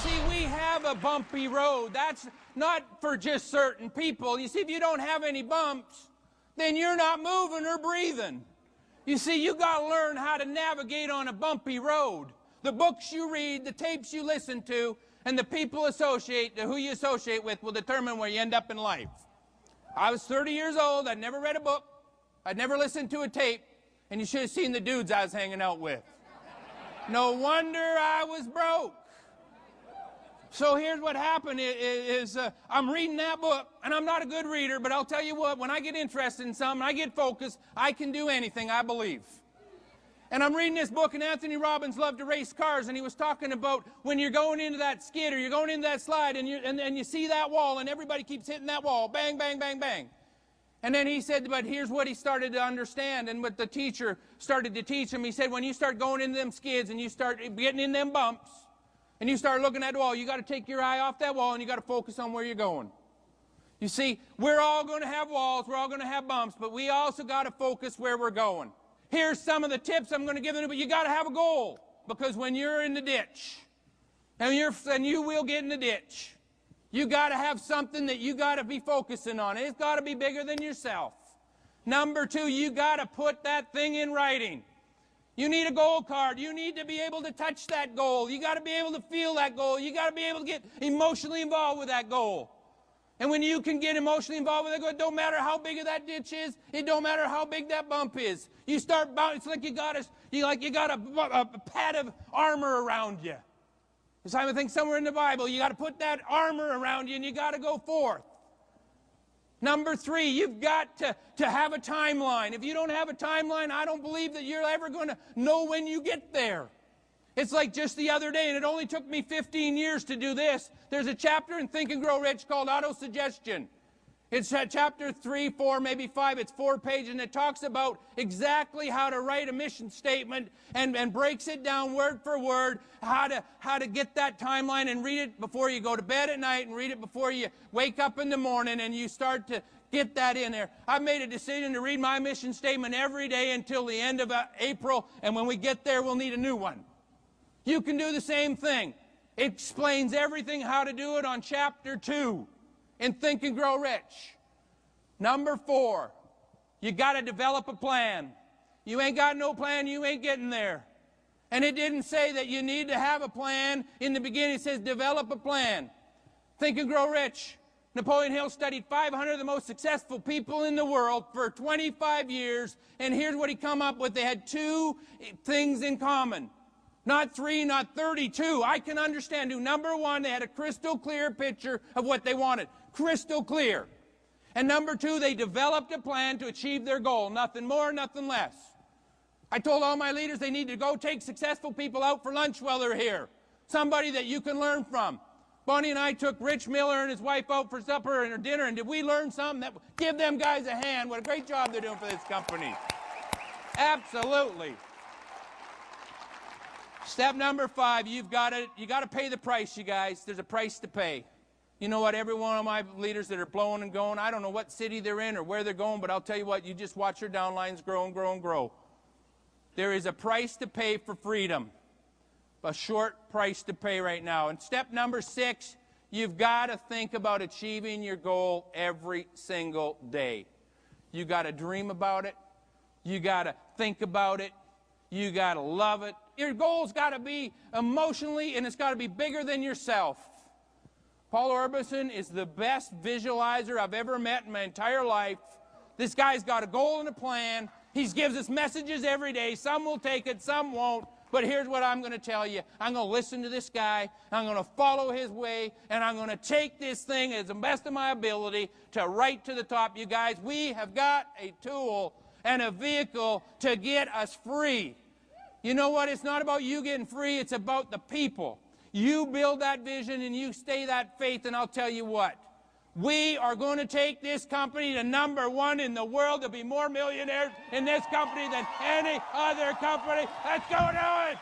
see, we have a bumpy road. That's not for just certain people. You see, if you don't have any bumps, then you're not moving or breathing. You see, you got to learn how to navigate on a bumpy road. The books you read, the tapes you listen to, and the people who you associate with will determine where you end up in life. I was 30 years old. I'd never read a book. I'd never listened to a tape. And you should have seen the dudes I was hanging out with. No wonder I was broke. So here's what happened is I'm reading that book, and I'm not a good reader, but I'll tell you what, when I get interested in something, I get focused, I can do anything, I believe. And I'm reading this book, and Anthony Robbins loved to race cars, and he was talking about when you're going into that skid or you're going into that slide, and you see that wall, and everybody keeps hitting that wall, bang, bang, bang, bang. And then he said, but here's what he started to understand, and what the teacher started to teach him. He said, when you start going into them skids and you start getting in them bumps, and you start looking at the wall, you got to take your eye off that wall, and you got to focus on where you're going. You see, we're all going to have walls, we're all going to have bumps, but we also got to focus where we're going. Here's some of the tips I'm going to give you, but you got to have a goal, because when you're in the ditch, and you will get in the ditch, you got to have something that you got to be focusing on. It's got to be bigger than yourself. Number two, you got to put that thing in writing. You need a goal card. You need to be able to touch that goal. You got to be able to feel that goal. You got to be able to get emotionally involved with that goal. And when you can get emotionally involved with that goal, it don't matter how big that ditch is. It don't matter how big that bump is. You start bouncing. It's like you got a pad of armor around you. I think somewhere in the Bible, you got to put that armor around you, and you got to go forth. Number three, you've got to have a timeline. If you don't have a timeline, I don't believe that you're ever going to know when you get there. It's like just the other day, and it only took me 15 years to do this. There's a chapter in Think and Grow Rich called Autosuggestion. It's chapter 3, 4, maybe 5. It's 4 pages, and it talks about exactly how to write a mission statement and breaks it down word for word, how to get that timeline and read it before you go to bed at night and read it before you wake up in the morning, and you start to get that in there. I've made a decision to read my mission statement every day until the end of April, and when we get there, we'll need a new one. You can do the same thing. It explains everything how to do it on chapter 2. And Think and Grow Rich. Number 4, you got to develop a plan. You ain't got no plan, you ain't getting there. And it didn't say that you need to have a plan. In the beginning, it says develop a plan. Think and Grow Rich. Napoleon Hill studied 500 of the most successful people in the world for 25 years, and here's what he come up with. They had 2 things in common. Not 3, not 32. I can understand who. Number 1, they had a crystal clear picture of what they wanted. Crystal clear. And number 2, they developed a plan to achieve their goal. Nothing more, nothing less. I told all my leaders they need to go take successful people out for lunch while they're here. Somebody that you can learn from. Bonnie and I took Rich Miller and his wife out for supper and dinner, and did we learn something? Give them guys a hand. What a great job they're doing for this company. Absolutely. Step number 5, you got to pay the price, you guys. There's a price to pay. You know what, every one of my leaders that are blowing and going, I don't know what city they're in or where they're going, but I'll tell you what, you just watch your downlines grow and grow and grow. There is a price to pay for freedom. A short price to pay right now. And step number 6, you've got to think about achieving your goal every single day. You got to dream about it. You got to think about it. You got to love it. Your goal's got to be emotionally, and it's got to be bigger than yourself. Paul Orbison is the best visualizer I've ever met in my entire life. This guy's got a goal and a plan. He gives us messages every day. Some will take it, some won't. But here's what I'm going to tell you. I'm going to listen to this guy. I'm going to follow his way. And I'm going to take this thing as the best of my ability to right to the top. You guys, we have got a tool and a vehicle to get us free. You know what? It's not about you getting free. It's about the people. You build that vision and you stay that faith, and I'll tell you what. We are going to take this company to number 1 in the world. There'll be more millionaires in this company than any other company. Let's go do it!